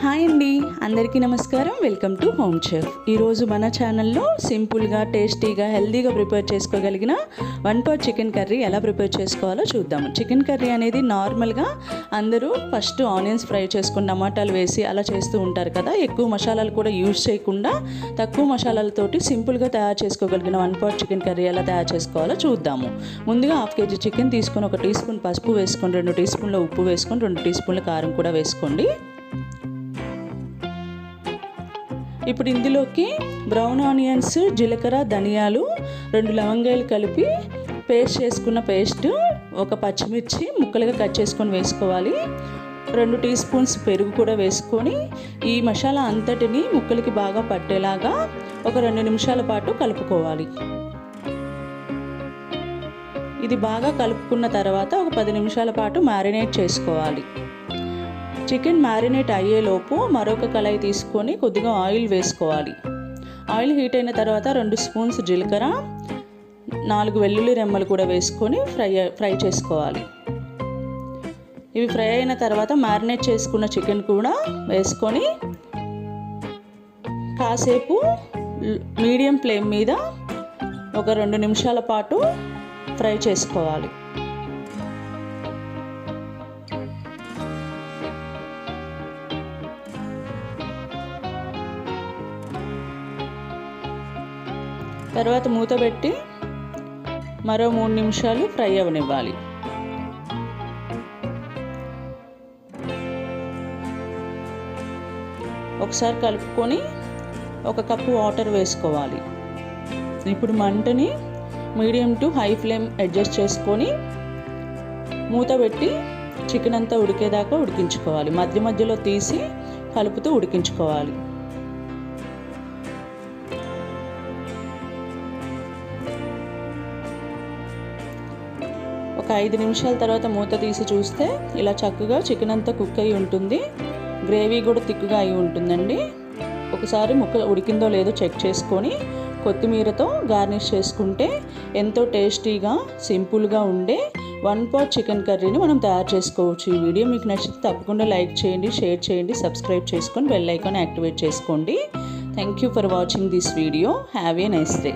Hi అండి, అందరికీ నమస్కారం. Welcome to home chef. ఈరోజు మన ఛానల్లో సింపుల్గా, టేస్టీగా, హెల్తీగా ప్రిపేర్ చేసుకోగలిగిన 1 pot చికెన్ కర్రీ ఎలా ప్రిపేర్ చేసుకోవాలో చూద్దాము. చికెన్ కర్రీ అనేది నార్మల్గా అందరూ ఫస్ట్ ఆనియన్స్ ఫ్రై చేసుకుని టమాటాలు వేసి అలా చేస్తూ ఉంటారు కదా. ఎక్కువ మసాలాలు కూడా యూజ్ చేయకుండా తక్కువ మసాలాలతోటి సింపుల్గా తయారు చేసుకోగలిగిన 1 pot చికెన్ కర్రీ ఎలా తయారు చేసుకోవాలో చూద్దాము. ముందుగా 1/2 kg చికెన్ తీసుకొని 1 టీ స్పూన్ పసుపు వేసుకొని, 2 టీ స్పూన్ల ఉప్పు వేసుకొని, 2 టీ స్పూన్ల కారం కూడా వేసుకోండి. ఇప్పుడు ఇందులోకి బ్రౌన్ ఆనియన్స్, జీలకర్ర, ధనియాలు, 2 లవంగాయలు కలిపి పేస్ట్ చేసుకున్న పేస్ట్, 1 పచ్చిమిర్చి ముక్కలుగా కట్ చేసుకొని వేసుకోవాలి. 2 టీ స్పూన్స్ పెరుగు కూడా వేసుకొని ఈ మసాలా అంతటిని ముక్కలకి బాగా పట్టేలాగా ఒక 2 నిమిషాల పాటు కలుపుకోవాలి. ఇది బాగా కలుపుకున్న తర్వాత ఒక 10 నిమిషాల పాటు మ్యారినేట్ చేసుకోవాలి. చికెన్ మ్యారినేట్ అయ్యేలోపు మరొక కళాయి తీసుకొని కొద్దిగా ఆయిల్ వేసుకోవాలి. ఆయిల్ హీట్ అయిన తర్వాత 2 స్పూన్స్ జీలకర్ర, 4 వెల్లుల్లి రెమ్మలు కూడా వేసుకొని ఫ్రై చేసుకోవాలి. ఇవి ఫ్రై అయిన తర్వాత మ్యారినేట్ చేసుకున్న చికెన్ కూడా వేసుకొని కాసేపు మీడియం ఫ్లేమ్ మీద ఒక 2 నిమిషాల పాటు ఫ్రై చేసుకోవాలి. తర్వాత మూత పెట్టి మరో 3 నిమిషాలు ఫ్రై అవనివ్వాలి. ఒకసారి కలుపుకొని 1 కప్పు వాటర్ వేసుకోవాలి. ఇప్పుడు మంటని medium to high flame adjust చేసుకొని మూత పెట్టి చికెన్ అంతా ఉడికేదాకా ఉడికించుకోవాలి. మధ్య మధ్యలో తీసి కలుపుతూ ఉడికించుకోవాలి. ఒక 5 నిమిషాల తర్వాత మూత తీసి చూస్తే ఇలా చక్కగా చికెన్ అంతా కుక్ అయి ఉంటుంది. గ్రేవీ కూడా తిక్కుగా అయి ఉంటుందండి. ఒకసారి ముక్క ఉడికిందో లేదో చెక్ చేసుకొని కొత్తిమీరతో గార్నిష్ చేసుకుంటే ఎంతో టేస్టీగా, సింపుల్గా ఉండే 1 pot చికెన్ కర్రీని మనం తయారు చేసుకోవచ్చు. ఈ వీడియో మీకు నచ్చితే తప్పకుండా లైక్ చేయండి, షేర్ చేయండి, సబ్స్క్రైబ్ చేసుకొని బెల్ ఐకాన్ యాక్టివేట్ చేసుకోండి. Thank you for watching this video. Have a nice day.